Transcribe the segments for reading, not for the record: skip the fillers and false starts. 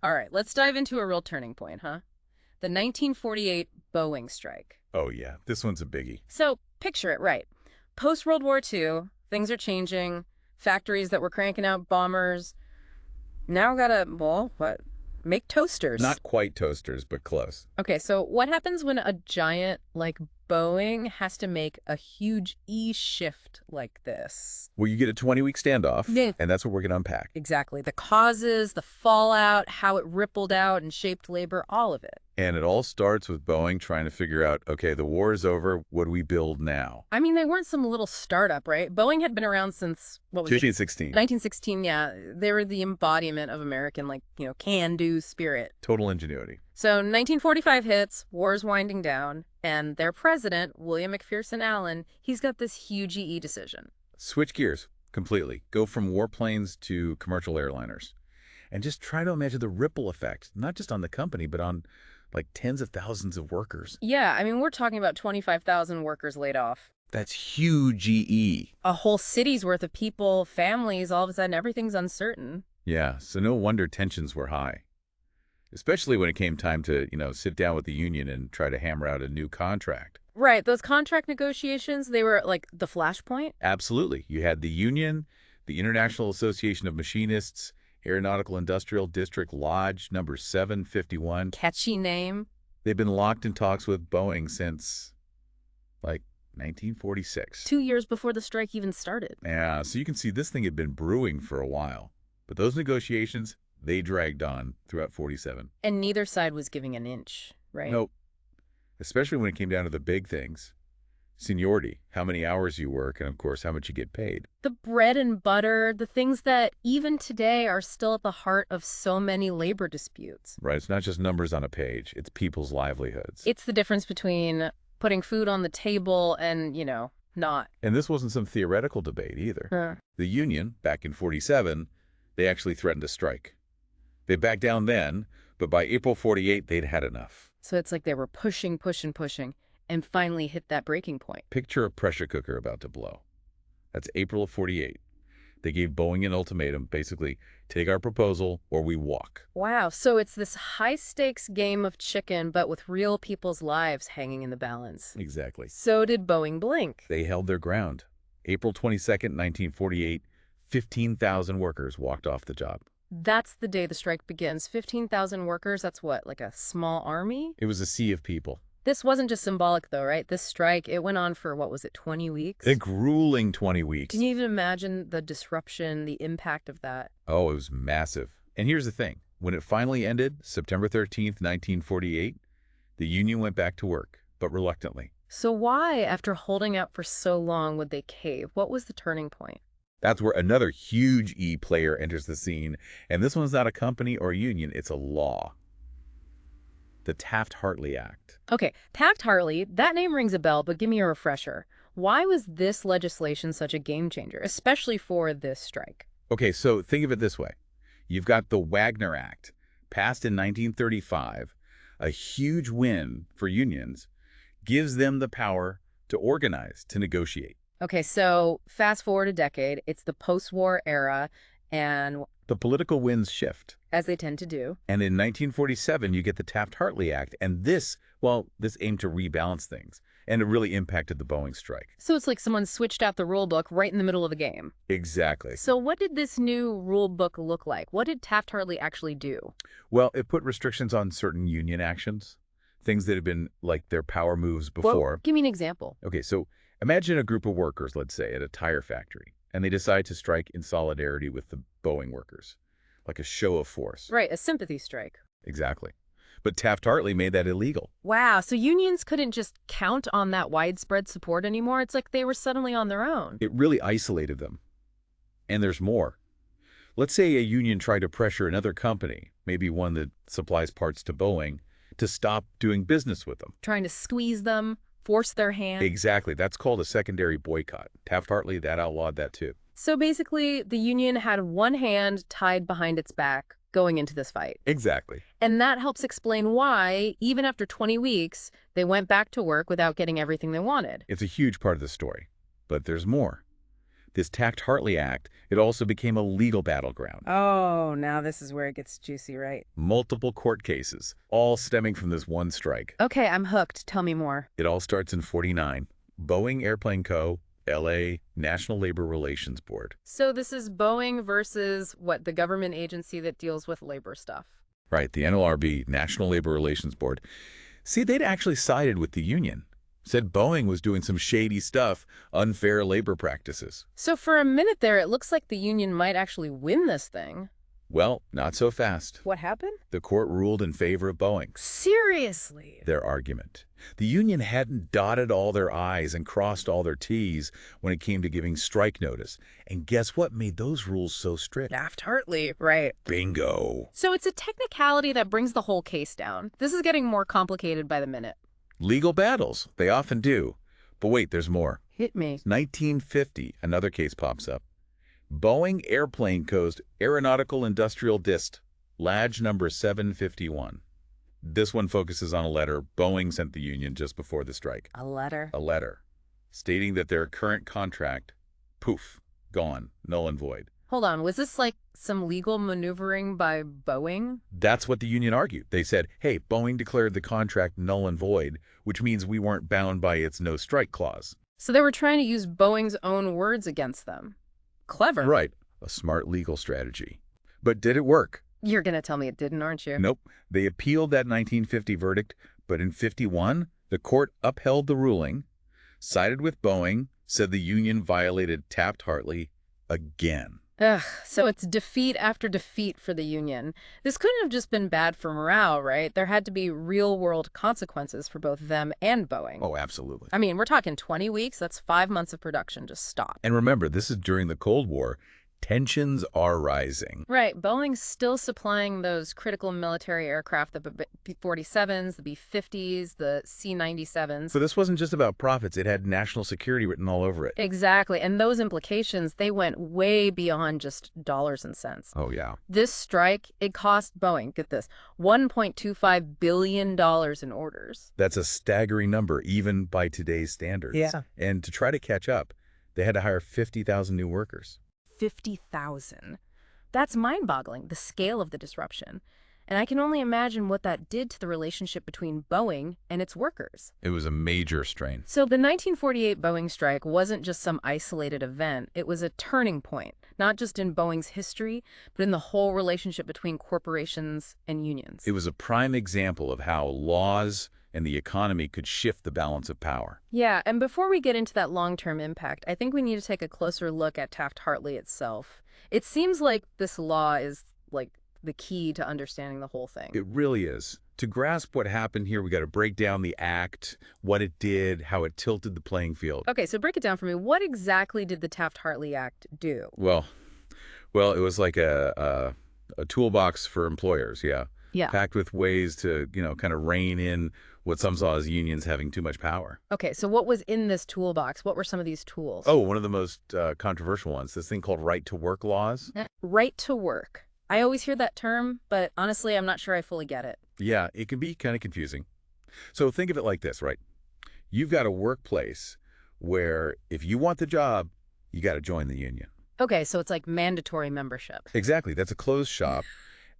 All right, let's dive into a real turning point, huh? The 1948 Boeing strike. Oh, yeah. This one's a biggie. So picture it right. Post-World War II, things are changing. Factories that were cranking out bombers now gotta, well, what? Make toasters. Not quite toasters, but close. Okay, so what happens when a giant like Boeing has to make a huge E shift like this? Well, you get a 20-week standoff, Yeah. and that's what we're going to unpack. Exactly. The causes, the fallout, how it rippled out and shaped labor, all of it. And it all starts with Boeing trying to figure out, okay, the war is over. What do we build now? I mean, they weren't some little startup, right? Boeing had been around since, what was it? 1916. 1916, yeah. They were the embodiment of American, can-do spirit. Total ingenuity. So 1945 hits, war's winding down, and their president, William McPherson Allen, he's got this huge EE decision. Switch gears completely. Go from warplanes to commercial airliners. And just try to imagine the ripple effect, not just on the company, but on like tens of thousands of workers. Yeah, I mean, we're talking about 25,000 workers laid off. That's huge GE. A whole city's worth of people, families, all of a sudden everything's uncertain. Yeah, so no wonder tensions were high. Especially when it came time to, sit down with the union and try to hammer out a new contract. Right, those contract negotiations, they were like the flashpoint? Absolutely. You had the union, the International Association of Machinists, Aeronautical Industrial District Lodge number 751. Catchy name. They've been locked in talks with Boeing since, 1946. 2 years before the strike even started. Yeah, so you can see this thing had been brewing for a while. But those negotiations, they dragged on throughout 47. And neither side was giving an inch, right? Nope. Especially when it came down to the big things. Seniority, how many hours you work, and of course, how much you get paid. The bread and butter, the things that even today are still at the heart of so many labor disputes. Right, it's not just numbers on a page, it's people's livelihoods. It's the difference between putting food on the table and, not. And this wasn't some theoretical debate either. Huh. The union, back in 47, they actually threatened to strike. They backed down then, but by April 48, they'd had enough. So it's like they were pushing, and finally hit that breaking point. Picture a pressure cooker about to blow. That's April of 48. They gave Boeing an ultimatum, basically, take our proposal or we walk. Wow, so it's this high-stakes game of chicken, but with real people's lives hanging in the balance. Exactly. So did Boeing blink? They held their ground. April 22nd, 1948, 15,000 workers walked off the job. That's the day the strike begins. 15,000 workers, that's what, like a small army? It was a sea of people. This wasn't just symbolic, though, right? This strike, it went on for, 20 weeks? A grueling 20 weeks. Can you even imagine the disruption, the impact of that? Oh, it was massive. And here's the thing. When it finally ended, September 13th, 1948, the union went back to work, but reluctantly. So why, after holding out for so long, would they cave? What was the turning point? That's where another huge E player enters the scene. And this one's not a company or a union, it's a law. The Taft-Hartley Act. Okay, Taft-Hartley, that name rings a bell, but give me a refresher. Why was this legislation such a game changer, especially for this strike? Okay, so think of it this way. You've got the Wagner Act, passed in 1935, a huge win for unions, gives them the power to organize, to negotiate. Okay, so fast forward a decade, it's the post-war era, and The political winds shift. as they tend to do. And in 1947, you get the Taft-Hartley Act. And this aimed to rebalance things. And it really impacted the Boeing strike. So it's like someone switched out the rule book right in the middle of the game. Exactly. So what did this new rule book look like? What did Taft-Hartley actually do? Well, it put restrictions on certain union actions, things that had been like their power moves before. Well, give me an example. Okay, so imagine a group of workers, let's say, at a tire factory, and they decide to strike in solidarity with the Boeing workers, like a show of force. Right, a sympathy strike. Exactly. But Taft-Hartley made that illegal. Wow, so unions couldn't just count on that widespread support anymore? It's like they were suddenly on their own. It really isolated them. And there's more. Let's say a union tried to pressure another company, maybe one that supplies parts to Boeing, to stop doing business with them. Trying to squeeze them, force their hand. Exactly. That's called a secondary boycott. Taft-Hartley, that outlawed that too. So basically, the union had one hand tied behind its back going into this fight. Exactly. And that helps explain why, even after 20 weeks, they went back to work without getting everything they wanted. It's a huge part of the story. But there's more. this Taft-Hartley Act, it also became a legal battleground. Oh, now this is where it gets juicy, right? Multiple court cases, all stemming from this one strike. Okay, I'm hooked. Tell me more. It all starts in '49. Boeing Airplane Co., L.A., National Labor Relations Board. So this is Boeing versus what, the government agency that deals with labor stuff? Right, the NLRB, National Labor Relations Board. See, they'd actually sided with the union. Said Boeing was doing some shady stuff, unfair labor practices. So for a minute there, it looks like the union might actually win this thing. Well, not so fast. What happened? The court ruled in favor of Boeing. Seriously? Their argument. The union hadn't dotted all their I's and crossed all their T's when it came to giving strike notice. And guess what made those rules so strict? Taft-Hartley, right. Bingo. So it's a technicality that brings the whole case down. This is getting more complicated by the minute. Legal battles. They often do. But wait, there's more. Hit me. 1950, another case pops up. Boeing Airplane Co.'s Aeronautical Industrial Dist, Ladge number 751. This one focuses on a letter Boeing sent the union just before the strike. A letter? A letter stating that their current contract, poof, gone, null and void. Hold on, was this like some legal maneuvering by Boeing? That's what the union argued. They said, hey, Boeing declared the contract null and void, which means we weren't bound by its no strike clause. So they were trying to use Boeing's own words against them. Clever. Right. A smart legal strategy. But did it work? You're going to tell me it didn't, aren't you? Nope. They appealed that 1950 verdict, but in '51, the court upheld the ruling, sided with Boeing, said the union violated Taft-Hartley again. Ugh, so it's defeat after defeat for the union. This couldn't have just been bad for morale, right? There had to be real-world consequences for both them and Boeing. Oh, absolutely. I mean, we're talking 20 weeks. That's 5 months of production just stopped. And remember, this is during the Cold War. Tensions are rising. Right. Boeing's still supplying those critical military aircraft, the B-47s, the B-50s, the C-97s. So this wasn't just about profits. It had national security written all over it. Exactly. And those implications, they went way beyond just dollars and cents. Oh, yeah. This strike, it cost Boeing, get this, $1.25 billion in orders. That's a staggering number, even by today's standards. Yeah. And to try to catch up, they had to hire 50,000 new workers. 50,000. That's mind-boggling, the scale of the disruption. And I can only imagine what that did to the relationship between Boeing and its workers. It was a major strain. So the 1948 Boeing strike wasn't just some isolated event. It was a turning point, not just in Boeing's history, but in the whole relationship between corporations and unions. It was a prime example of how laws and the economy could shift the balance of power. Yeah, and before we get into that long-term impact, I think we need to take a closer look at Taft-Hartley itself. It seems like this law is, like, the key to understanding the whole thing. It really is. To grasp what happened here, we got to break down the act, what it did, how it tilted the playing field. Okay, so break it down for me. What exactly did the Taft-Hartley Act do? Well, it was like a toolbox for employers, yeah. Yeah. Packed with ways to, kind of rein in what some saw as unions having too much power. Okay, so what was in this toolbox? What were some of these tools? Oh, one of the most controversial ones, this thing called right-to-work laws. Right to work. I always hear that term, but honestly, I'm not sure I fully get it. Yeah, it can be kind of confusing. So think of it like this, right? You've got a workplace where if you want the job, you got to join the union. Okay, so it's like mandatory membership. Exactly. That's a closed shop.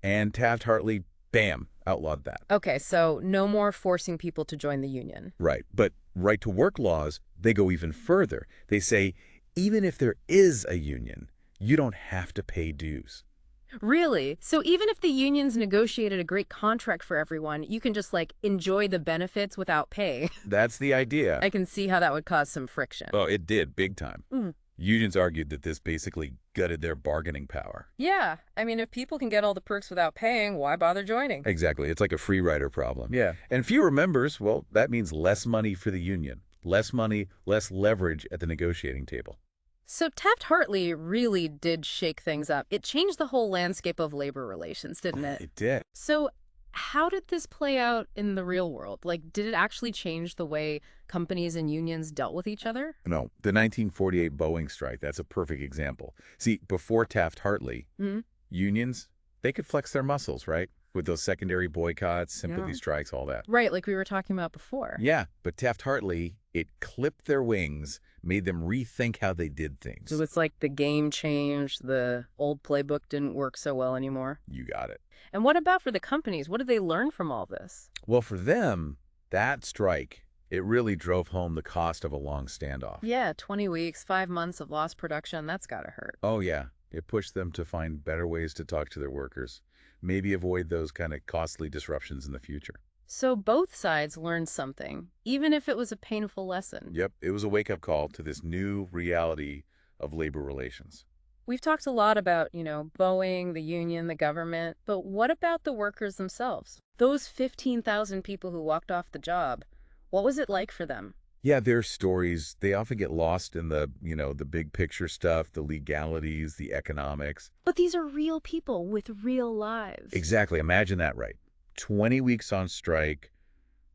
And Taft-Hartley, bam, outlawed that. Okay, so no more forcing people to join the union. Right. But right-to-work laws, they go even further. They say even if there is a union, you don't have to pay dues. Really? So even if the unions negotiated a great contract for everyone, you can just, like, enjoy the benefits without pay? That's the idea. I can see how that would cause some friction. Oh, it did, big time. Mm. Unions argued that this basically gutted their bargaining power. Yeah. I mean, if people can get all the perks without paying, why bother joining? Exactly. It's like a free rider problem. Yeah. And fewer members, well, that means less money for the union. Less money, less leverage at the negotiating table. So Taft-Hartley really did shake things up. It changed the whole landscape of labor relations, didn't it? It did. So how did this play out in the real world? Like, did it actually change the way companies and unions dealt with each other? No, the 1948 Boeing strike, that's a perfect example. See, before Taft-Hartley, unions, they could flex their muscles, right? With those secondary boycotts, sympathy strikes, all that. Right, like we were talking about before. Yeah, but Taft-Hartley, It clipped their wings, made them rethink how they did So things. it's like the game changed, the old playbook didn't work so well anymore. You got it. And what about for the companies? What did they learn from all this? Well, for them, that strike, it really drove home the cost of a long standoff. Yeah, 20 weeks, 5 months of lost production, that's gotta hurt. Oh, yeah. It pushed them to find better ways to talk to their workers, maybe avoid those kind of costly disruptions in the future. So both sides learned something, even if it was a painful lesson. Yep, it was a wake-up call to this new reality of labor relations. We've talked a lot about, Boeing, the union, the government, but what about the workers themselves? Those 15,000 people who walked off the job, what was it like for them? Yeah, their stories, they often get lost in the big picture stuff, the legalities, the economics. But these are real people with real lives. Exactly, imagine that, right? 20 weeks on strike,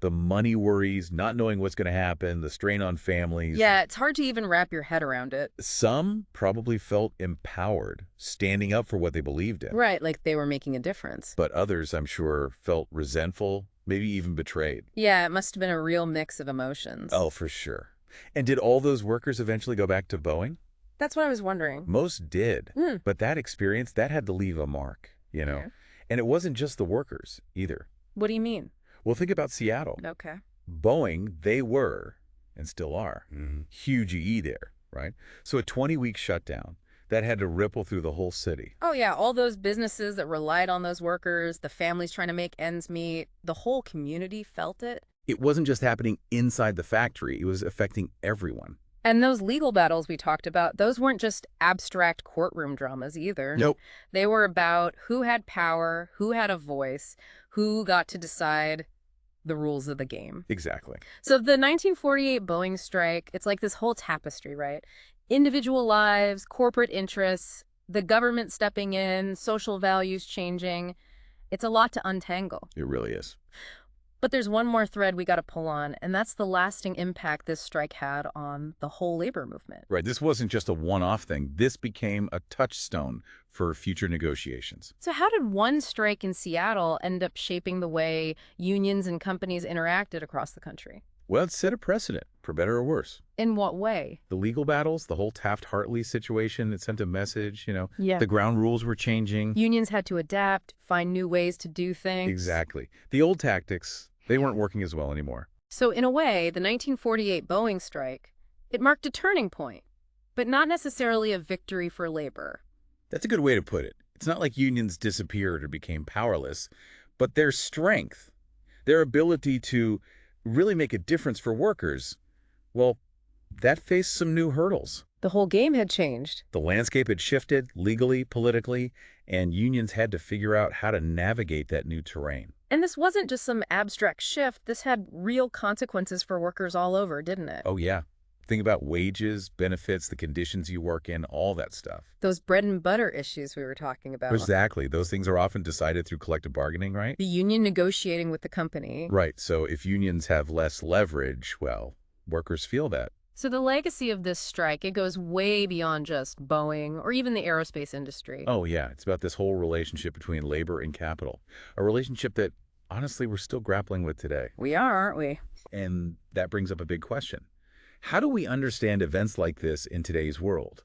the money worries, not knowing what's going to happen, the strain on families. Yeah, it's hard to even wrap your head around it. Some probably felt empowered, standing up for what they believed in. Right, like they were making a difference. But others, I'm sure, felt resentful, maybe even betrayed. Yeah, it must have been a real mix of emotions. Oh, for sure. And did all those workers eventually go back to Boeing? That's what I was wondering. Most did. Hmm. But that experience, that had to leave a mark. Okay. And it wasn't just the workers either. What do you mean? Well, think about Seattle. Okay. Boeing, they were, and still are, huge EE there, right? So a 20-week shutdown, that had to ripple through the whole city. Oh, yeah, all those businesses that relied on those workers, the families trying to make ends meet, the whole community felt it. It wasn't just happening inside the factory. It was affecting everyone. And those legal battles we talked about, those weren't just abstract courtroom dramas either. Nope. They were about who had power, who had a voice, who got to decide the rules of the game. Exactly. So the 1948 Boeing strike, it's like this whole tapestry, right? Individual lives, corporate interests, the government stepping in, social values changing. It's a lot to untangle. It really is. But there's one more thread we got to pull on, and that's the lasting impact this strike had on the whole labor movement. Right. This wasn't just a one-off thing. This became a touchstone for future negotiations. So how did one strike in Seattle end up shaping the way unions and companies interacted across the country? Well, it set a precedent, for better or worse. In what way? The legal battles, the whole Taft-Hartley situation, it sent a message, Yeah. The ground rules were changing. Unions had to adapt, find new ways to do things. Exactly. The old tactics, they weren't working as well anymore. So in a way, the 1948 Boeing strike, it marked a turning point, but not necessarily a victory for labor. That's a good way to put it. It's not like unions disappeared or became powerless, but their strength, their ability to really make a difference for workers, well, that faced some new hurdles. The whole game had changed. The landscape had shifted legally, politically, and unions had to figure out how to navigate that new terrain. And this wasn't just some abstract shift. This had real consequences for workers all over, didn't it? Oh, yeah. Think about wages, benefits, the conditions you work in, all that stuff. Those bread and butter issues we were talking about. Exactly. Those things are often decided through collective bargaining, right? The union negotiating with the company. Right. So if unions have less leverage, well, workers feel that. So the legacy of this strike, it goes way beyond just Boeing or even the aerospace industry. Oh, yeah. It's about this whole relationship between labor and capital, a relationship that, honestly, we're still grappling with today. We are, aren't we? And that brings up a big question. How do we understand events like this in today's world?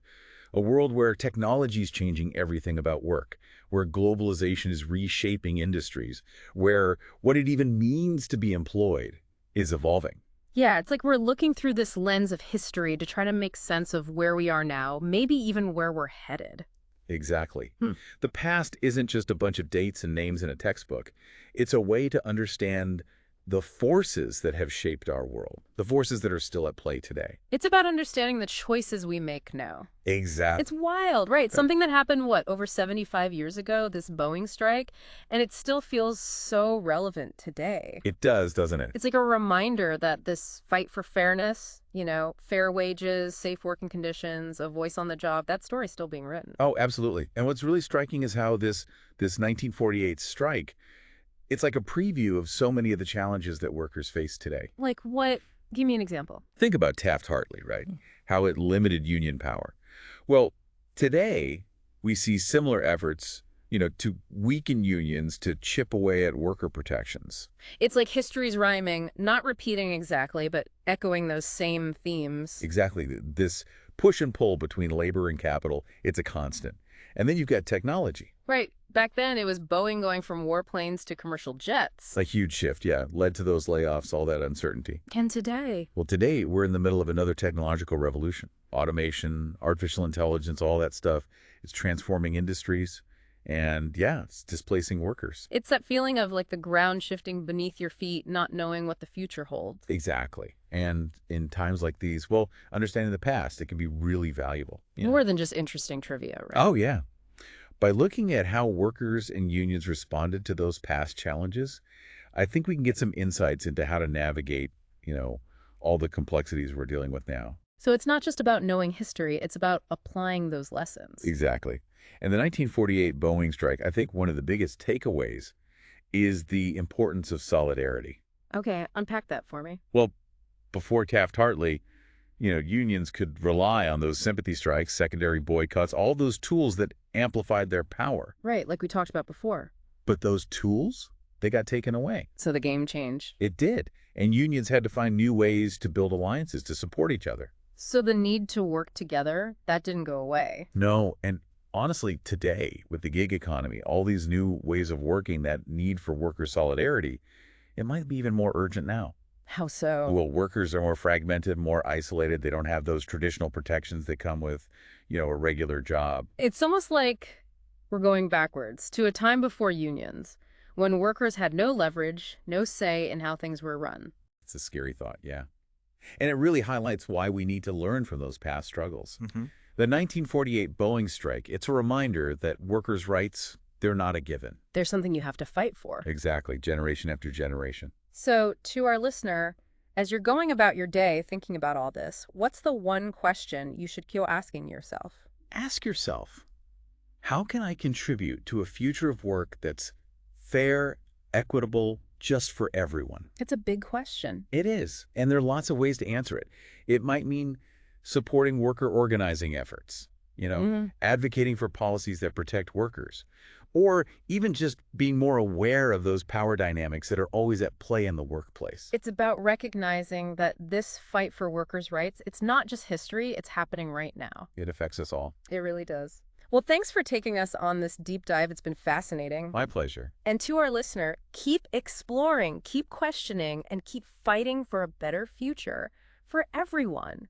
A world where technology is changing everything about work, where globalization is reshaping industries, where what it even means to be employed is evolving. Yeah, it's like we're looking through this lens of history to try to make sense of where we are now, maybe even where we're headed. Exactly. The past isn't just a bunch of dates and names in a textbook. It's a way to understand the forces that have shaped our world, the forces that are still at play today. It's about understanding the choices we make now. Exactly. It's wild, right? Something that happened, what, over 75 years ago, this Boeing strike, and it still feels so relevant today. It does, doesn't it? It's like a reminder that this fight for fairness, fair wages, safe working conditions, a voice on the job, that story's still being written. Oh, absolutely. And what's really striking is how this 1948 strike, it's like a preview of so many of the challenges that workers face today. Like what? Give me an example. Think about Taft-Hartley, right? How it limited union power. Well, today we see similar efforts to weaken unions to chip away at worker protections. It's like history's rhyming, not repeating exactly, but echoing those same themes. Exactly. This push and pull between labor and capital, it's a constant. And then you've got technology. Right. Back then, it was Boeing going from warplanes to commercial jets. A huge shift, yeah, led to those layoffs, all that uncertainty. And today? Well, today we're in the middle of another technological revolution. Automation, artificial intelligence, all that stuff. It's transforming industries. And yeah, it's displacing workers. It's that feeling of like the ground shifting beneath your feet, not knowing what the future holds. Exactly. And in times like these, well, understanding the past, it can be really valuable. More than just interesting trivia, right? Oh, yeah. By looking at how workers and unions responded to those past challenges, I think we can get some insights into how to navigate, all the complexities we're dealing with now. So it's not just about knowing history, it's about applying those lessons. Exactly. And the 1948 Boeing strike, I think one of the biggest takeaways is the importance of solidarity. Okay, unpack that for me. Well, before Taft-Hartley, unions could rely on those sympathy strikes, secondary boycotts, all those tools that amplified their power. Right, like we talked about before. But those tools, they got taken away. So the game changed. It did. And unions had to find new ways to build alliances to support each other. So the need to work together, that didn't go away. No, and honestly, today, with the gig economy, all these new ways of working, that need for worker solidarity, it might be even more urgent now. How so? Well, workers are more fragmented, more isolated. They don't have those traditional protections that come with, a regular job. It's almost like we're going backwards to a time before unions, when workers had no leverage, no say in how things were run. It's a scary thought, yeah. And it really highlights why we need to learn from those past struggles. The 1948 Boeing strike, it's a reminder that workers' rights, they're not a given. There's something you have to fight for. Exactly, generation after generation. So, to our listener, as you're going about your day thinking about all this, what's the one question you should keep asking yourself? Ask yourself, how can I contribute to a future of work that's fair, equitable, just for everyone? It's a big question. It is, and there are lots of ways to answer it. It might mean supporting worker organizing efforts, advocating for policies that protect workers, or even just being more aware of those power dynamics that are always at play in the workplace. It's about recognizing that this fight for workers' rights, it's not just history, it's happening right now. It affects us all. It really does. Well, thanks for taking us on this deep dive. It's been fascinating. My pleasure. And to our listener, keep exploring, keep questioning, and keep fighting for a better future for everyone.